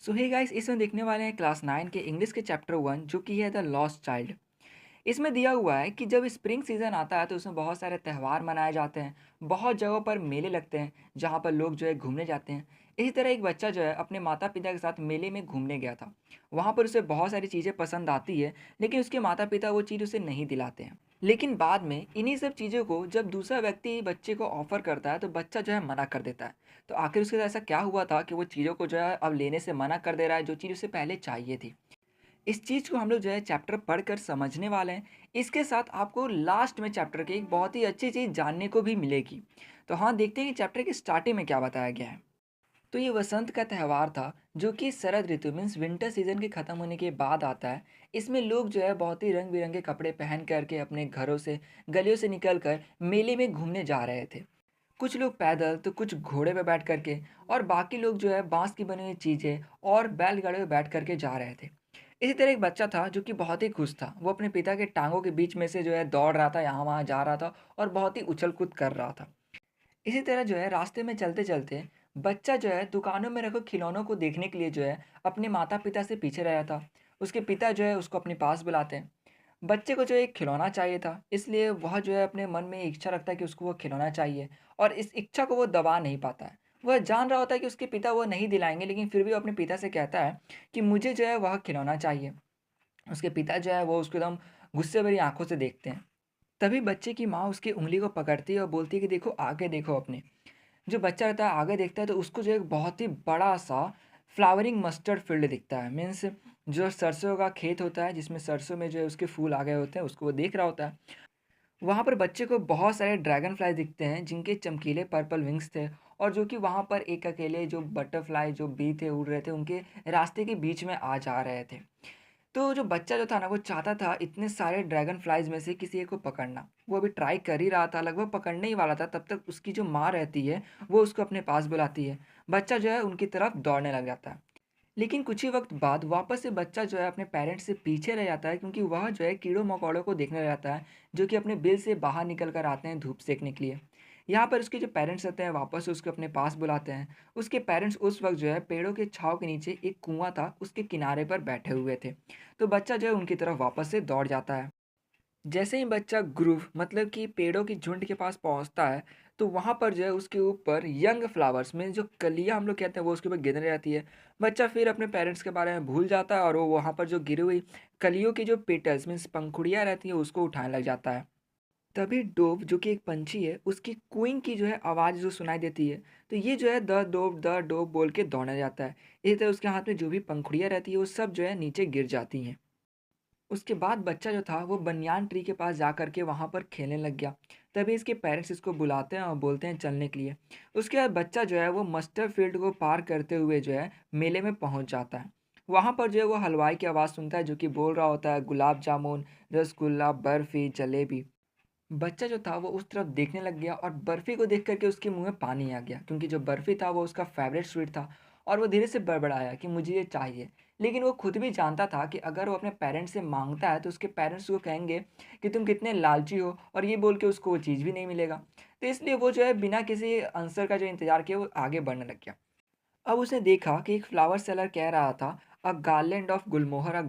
सो hey guys, इसमें देखने वाले हैं क्लास 9 के इंग्लिश के चैप्टर 1 जो कि है द लॉस्ट चाइल्ड। इसमें दिया हुआ है कि जब स्प्रिंग सीजन आता है तो उसमें बहुत सारे त्यौहार मनाए जाते हैं। बहुत जगहों पर मेले लगते हैं जहाँ पर लोग जो है घूमने जाते हैं। इसी तरह एक बच्चा जो है अपने माता पिता के साथ मेले में घूमने गया था। वहाँ पर उसे बहुत सारी चीज़ें पसंद आती है, लेकिन उसके माता पिता वो चीज़ उसे नहीं दिलाते हैं। लेकिन बाद में इन्हीं सब चीज़ों को जब दूसरा व्यक्ति बच्चे को ऑफर करता है तो बच्चा जो है मना कर देता है। तो आखिर उसके साथ ऐसा क्या हुआ था कि वो चीज़ों को जो है अब लेने से मना कर दे रहा है, जो चीज़ उसे पहले चाहिए थी। इस चीज़ को हम लोग जो है चैप्टर पढ़कर समझने वाले हैं। इसके साथ आपको लास्ट में चैप्टर की एक बहुत ही अच्छी चीज़ जानने को भी मिलेगी। तो हाँ, देखते हैं कि चैप्टर की स्टार्टिंग में क्या बताया गया है। तो ये वसंत का त्यौहार था, जो कि शरद ऋतु मीन्स विंटर सीजन के ख़त्म होने के बाद आता है। इसमें लोग जो है बहुत ही रंग बिरंगे कपड़े पहन करके अपने घरों से, गलियों से निकल कर मेले में घूमने जा रहे थे। कुछ लोग पैदल तो कुछ घोड़े पे बैठ करके, और बाकी लोग जो है बांस की बनी हुई चीज़ें और बैलगाड़ी में बैठ करके जा रहे थे। इसी तरह एक बच्चा था जो कि बहुत ही खुश था। वो अपने पिता के टांगों के बीच में से जो है दौड़ रहा था, यहाँ वहाँ जा रहा था और बहुत ही उछल कूद कर रहा था। इसी तरह जो है रास्ते में चलते-चलते बच्चा जो है दुकानों में रखे खिलौनों को देखने के लिए जो है अपने माता-पिता से पीछे रह था। उसके पिता जो है उसको अपने पास बुलाते हैं। बच्चे को जो एक खिलौना चाहिए था, इसलिए वह जो है अपने मन में इच्छा रखता है कि उसको वो खिलौना चाहिए, और इस इच्छा को वो दबा नहीं पाता है। वह जान रहा होता है कि उसके पिता वो नहीं दिलाएँगे, लेकिन फिर भी वो अपने पिता से कहता है कि मुझे जो है वह खिलौना चाहिए। उसके पिता जो है वो उसको एकदम गुस्से भरी आँखों से देखते हैं। तभी बच्चे की माँ उसकी उँगली को पकड़ती है और बोलती है कि देखो, आगे देखो अपने। जो बच्चा रहता है आगे देखता है तो उसको जो एक बहुत ही बड़ा-सा फ्लावरिंग मस्टर्ड फील्ड दिखता है। मीन्स जो सरसों का खेत होता है जिसमें सरसों में जो है उसके फूल आ गए होते हैं, उसको वो देख रहा होता है। वहाँ पर बच्चे को बहुत सारे ड्रैगन फ्लाई दिखते हैं जिनके चमकीले पर्पल विंग्स थे, और जो कि वहाँ पर एक अकेले जो बटरफ्लाई जो बी थे उड़ रहे थे, उनके रास्ते के बीच में आ जा रहे थे। तो जो बच्चा जो था ना, वो चाहता था इतने सारे ड्रैगन फ्लाइज़ में से किसी एक को पकड़ना। वो अभी ट्राई कर ही रहा था, लगभग पकड़ने ही वाला था, तब तक उसकी जो माँ रहती है, वो उसको अपने पास बुलाती है। बच्चा जो है उनकी तरफ दौड़ने लग जाता है। लेकिन कुछ ही वक़्त बाद वापस से बच्चा जो है अपने पेरेंट्स से पीछे रह जाता है, क्योंकि वह जो है कीड़ों-मकोड़ों को देखने लग जाता है, जो कि अपने बिल से बाहर निकल कर आते हैं धूप सेकने के लिए। यहाँ पर उसके जो पेरेंट्स रहते हैं वापस से उसको अपने पास बुलाते हैं। उसके पेरेंट्स उस वक़्त जो है पेड़ों के छाँव के नीचे एक कुआँ था, उसके किनारे पर बैठे हुए थे। तो बच्चा जो है उनकी तरफ वापस से दौड़ जाता है। जैसे ही बच्चा ग्रूव मतलब कि पेड़ों की झुंड के पास पहुँचता है, तो वहाँ पर जो है उसके ऊपर यंग फ्लावर्स में जो कलियाँ हम लोग कहते हैं वो उसके ऊपर गिरने रहती है। बच्चा फिर अपने पेरेंट्स के बारे में भूल जाता है और वो वहाँ पर जो गिरी हुई कलियों की जो पेटल्स मीन्स पंखुड़ियाँ रहती हैं उसको उठाने लग जाता है। तभी डोव जो कि एक पंछी है, उसकी कूइंग की जो है आवाज़ जो सुनाई देती है, तो ये जो है द डोव बोल के दौड़ने जाता है। इसी तरह उसके हाथ में जो भी पंखुड़ियाँ रहती है वो सब जो है नीचे गिर जाती हैं। उसके बाद बच्चा जो था वो बनियान ट्री के पास जा कर के वहाँ पर खेलने लग गया। तभी इसके पेरेंट्स इसको बुलाते हैं और बोलते हैं चलने के लिए। उसके बाद बच्चा जो है वो मस्टर्ड फील्ड को पार करते हुए जो है मेले में पहुँच जाता है। वहाँ पर जो है वो हलवाई की आवाज़ सुनता है जो कि बोल रहा होता है गुलाब जामुन, रसगुल्ला, बर्फ़ी, जलेबी। बच्चा जो था वो उस तरफ देखने लग गया और बर्फ़ी को देख कर के उसके मुँह में पानी आ गया, क्योंकि जो बर्फ़ी था वो उसका फ़ेवरेट स्वीट था, और वो धीरे से बड़बड़ाया कि मुझे ये चाहिए। लेकिन वो खुद भी जानता था कि अगर वो अपने पेरेंट्स से माँगता है तो उसके पेरेंट्स उसको कहेंगे कि तुम कितने लालची हो, और ये बोल के उसको वो चीज़ भी नहीं मिलेगा। तो इसलिए वो जो है बिना किसी आंसर का जो इंतज़ार किए वो आगे बढ़ने लग गया। अब उसने देखा कि एक फ्लावर सेलर कह रहा था अ गार्लैंड ऑफ गुलमोहर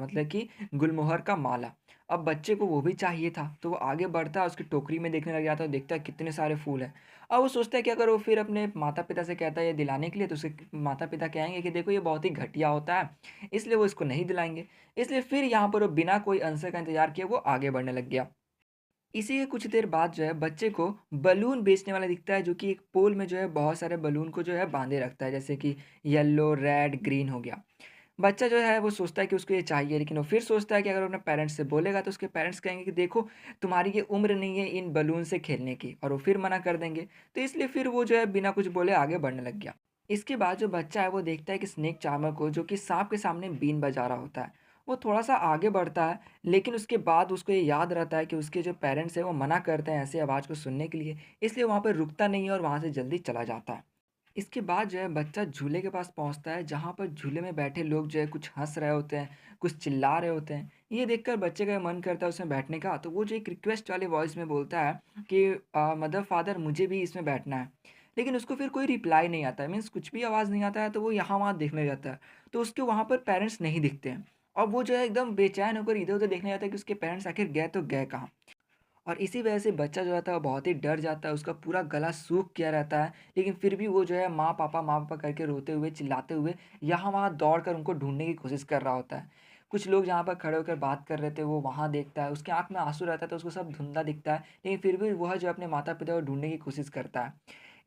मतलब कि गुलमोहर का माला। अब बच्चे को वो भी चाहिए था, तो वो आगे बढ़ता है, उसकी टोकरी में देखने लग जाता है, देखता है कितने सारे फूल हैं। अब वो सोचता है कि अगर वो फिर अपने माता-पिता से कहता है ये दिलाने के लिए, तो उसके माता-पिता कहेंगे कि देखो ये बहुत ही घटिया होता है, इसलिए वो इसको नहीं दिलाएँगे। इसलिए फिर यहाँ पर वो बिना कोई आंसर का इंतज़ार किए वो आगे बढ़ने लग गया। इसी के कुछ देर बाद जो है बच्चे को बलून बेचने वाला दिखता है, जो कि एक पोल में जो है बहुत सारे बलून को जो है बांधे रखता है, जैसे कि येलो, रेड, ग्रीन हो गया। बच्चा जो है वो सोचता है कि उसको ये चाहिए, लेकिन वो फिर सोचता है कि अगर वो अपने पेरेंट्स से बोलेगा तो उसके पेरेंट्स कहेंगे कि देखो, तुम्हारी ये उम्र नहीं है इन बलून से खेलने की, और वो फिर मना कर देंगे। तो इसलिए फिर वो जो है बिना कुछ बोले आगे बढ़ने लग गया। इसके बाद जो बच्चा है वो देखता है कि स्नेक चार्मर को, जो कि सांप के सामने बीन बजा रहा होता है। वो थोड़ा-सा आगे बढ़ता है, लेकिन उसके बाद उसको ये याद रहता है कि उसके जो पेरेंट्स हैं वो मना करते हैं ऐसी आवाज़ को सुनने के लिए, इसलिए वहाँ पे रुकता नहीं है और वहाँ से जल्दी चला जाता है। इसके बाद जो है बच्चा झूले के पास पहुँचता है, जहाँ पर झूले में बैठे लोग जो है कुछ हँस रहे होते हैं, कुछ चिल्ला रहे होते हैं। ये देखकर बच्चे का मन करता है उसमें बैठने का, तो वो जो एक रिक्वेस्ट वाली वॉइस में बोलता है कि मदर फादर मुझे भी इसमें बैठना है। लेकिन उसको फिर कोई रिप्लाई नहीं आता है, मीन्स कुछ भी आवाज़ नहीं आता है, तो वो यहाँ-वहाँ देखने जाता है। तो उसके वहाँ पर पेरेंट्स नहीं दिखते हैं और वो जो है एकदम बेचैन होकर इधर-उधर देखने जाता है कि उसके पेरेंट्स आखिर गए तो गए कहाँ? और इसी वजह से बच्चा जो रहता है वो बहुत ही डर जाता है, उसका पूरा गला सूख गया रहता है, लेकिन फिर भी वो जो है माँ पापा करके रोते हुए, चिल्लाते हुए यहाँ-वहाँ दौड़कर उनको ढूँढने की कोशिश कर रहा होता है। कुछ लोग जहाँ पर खड़े होकर बात कर रहे थे, वो वहाँ देखता है, उसकी आँख में आँसू रहता है तो उसको सब धुंधला दिखता है, लेकिन फिर भी वह जो है अपने माता-पिता को ढूँढने की कोशिश करता है।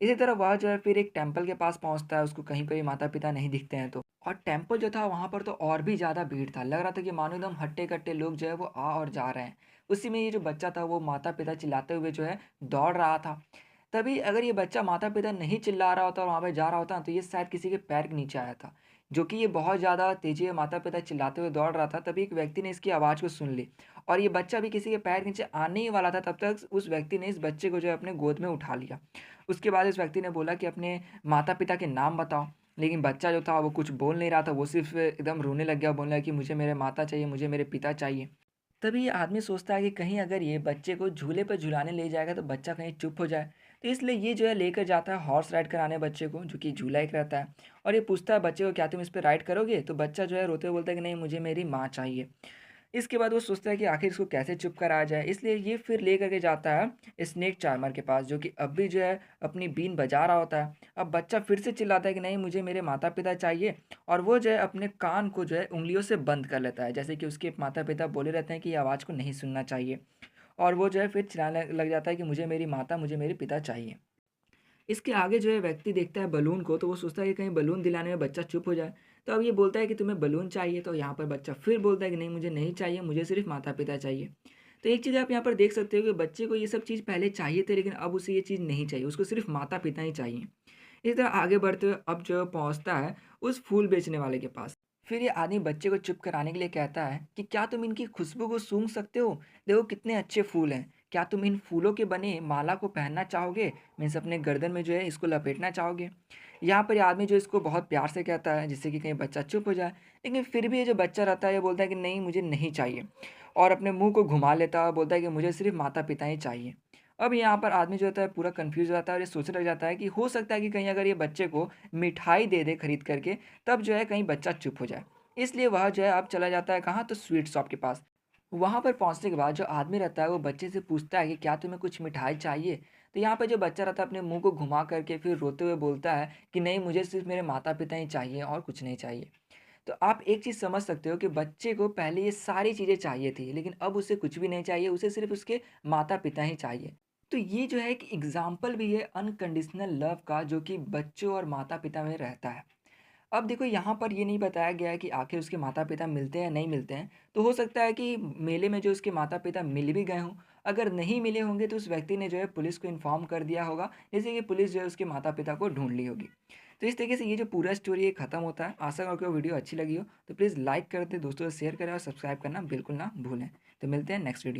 इसी तरह वह जो है फिर एक टेम्पल के पास पहुँचता है, उसको कहीं पे भी माता-पिता नहीं दिखते हैं तो। और टेम्पल जो था वहाँ पर तो और भी ज़्यादा भीड़ था, लग रहा था कि मानो एकदम हट्टे-कट्टे लोग जो है वो आ और जा रहे हैं। उसी में ये जो बच्चा था वो माता-पिता चिल्लाते हुए जो है दौड़ रहा था। तभी अगर ये बच्चा माता-पिता नहीं चिल्ला रहा होता और वहाँ पे जा रहा होता ना तो ये शायद किसी के पैर के नीचे आया था। जो कि ये बहुत ज़्यादा तेज़ी में माता-पिता चिल्लाते हुए दौड़ रहा था, तभी एक व्यक्ति ने इसकी आवाज़ को सुन ली और ये बच्चा भी किसी के पैर के नीचे आने ही वाला था, तब तक उस व्यक्ति ने इस बच्चे को जो है अपने गोद में उठा लिया। उसके बाद इस व्यक्ति ने बोला कि अपने माता-पिता के नाम बताओ, लेकिन बच्चा जो था वो कुछ बोल नहीं रहा था, वो सिर्फ़ एकदम रोने लग गया, बोलने लगा कि मुझे मेरे माता चाहिए, मुझे मेरे पिता चाहिए। तभी ये आदमी सोचता है कि कहीं अगर ये बच्चे को झूले पर झुलाने ले जाएगा तो बच्चा कहीं चुप हो जाए। तो इसलिए ये जो है लेकर जाता है हॉर्स राइड कराने बच्चे को, जो कि झूला एक रहता है, और ये पूछता है बच्चे को क्या तुम इस पे राइड करोगे? तो बच्चा जो है रोते हुए बोलता है कि नहीं, मुझे मेरी माँ चाहिए। इसके बाद वो सोचता है कि आखिर इसको कैसे चुप कराया जाए, इसलिए ये फिर लेकर के जाता है स्नेक चार्मर के पास, जो कि अब भी जो है अपनी बीन बजा रहा होता है। अब बच्चा फिर से चिल्लाता है कि नहीं, मुझे मेरे माता-पिता चाहिए, और वो जो है अपने कान को जो है उँगलियों से बंद कर लेता है, जैसे कि उसके माता-पिता बोले रहते हैं कि ये आवाज़ को नहीं सुनना चाहिए। और वो जो है फिर चिल्लाने लग जाता है कि मुझे मेरी माता, मुझे मेरे पिता चाहिए। इसके आगे जो है व्यक्ति देखता है बलून को, तो वो सोचता है कि कहीं बलून दिलाने में बच्चा चुप हो जाए। तो अब ये बोलता है कि तुम्हें बलून चाहिए, तो यहाँ पर बच्चा फिर बोलता है कि नहीं, मुझे नहीं चाहिए, मुझे सिर्फ़ माता-पिता चाहिए। तो एक चीज़ आप यहाँ पर देख सकते हो कि बच्चे को ये सब चीज़ पहले चाहिए थे, लेकिन अब उसे ये चीज़ नहीं चाहिए, उसको सिर्फ़ माता-पिता ही चाहिए। इसी तरह आगे बढ़ते हुए अब जो पहुँचता है उस फूल बेचने वाले के पास। फिर ये आदमी बच्चे को चुप कराने के लिए कहता है कि क्या तुम इनकी खुशबू को सूंघ सकते हो? देखो कितने अच्छे फूल हैं। क्या तुम इन फूलों के बने माला को पहनना चाहोगे? मीन्स अपने गर्दन में जो है इसको लपेटना चाहोगे? यहाँ पर ये आदमी जो इसको बहुत प्यार से कहता है, जिससे कि कहीं बच्चा चुप हो जाए। लेकिन फिर भी ये जो बच्चा रहता है ये बोलता है कि नहीं, मुझे नहीं चाहिए, और अपने मुँह को घुमा लेता है और बोलता है कि मुझे सिर्फ़ माता-पिता ही चाहिए। अब यहाँ पर आदमी जो होता है पूरा कन्फ्यूज़ हो जाता है और ये सोचने लग जाता है कि हो सकता है कि कहीं अगर ये बच्चे को मिठाई दे दे खरीद करके, तब जो है कहीं बच्चा चुप हो जाए। इसलिए वह जो है अब चला जाता है कहाँ, तो स्वीट शॉप के पास। वहाँ पर पहुँचने के बाद जो आदमी रहता है वो बच्चे से पूछता है कि क्या तुम्हें कुछ मिठाई चाहिए? तो यहाँ पे जो बच्चा रहता है अपने मुँह को घुमा करके फिर रोते हुए बोलता है कि नहीं, मुझे सिर्फ़ मेरे माता-पिता ही चाहिए और कुछ नहीं चाहिए। तो आप एक चीज़ समझ सकते हो कि बच्चे को पहले ये सारी चीज़ें चाहिए थी, लेकिन अब उसे कुछ भी नहीं चाहिए, उसे सिर्फ़ उसके माता-पिता ही चाहिए। तो ये जो है एक एग्ज़ाम्पल भी है अनकंडीशनल लव का, जो कि बच्चों और माता-पिता में रहता है। अब देखो यहाँ पर ये नहीं बताया गया है कि आखिर उसके माता-पिता मिलते हैं या नहीं मिलते हैं। तो हो सकता है कि मेले में जो उसके माता-पिता मिल भी गए हों। अगर नहीं मिले होंगे तो उस व्यक्ति ने जो है पुलिस को इन्फॉर्म कर दिया होगा, जिससे कि पुलिस जो है उसके माता-पिता को ढूँढ ली होगी। तो इस तरीके से ये जो पूरा स्टोरी है ख़त्म होता है। आशा करता हूँ वीडियो अच्छी लगी हो, तो प्लीज़ लाइक कर दें, दोस्तों से शेयर करें और सब्सक्राइब करना बिल्कुल ना भूलें। तो मिलते हैं नेक्स्ट वीडियो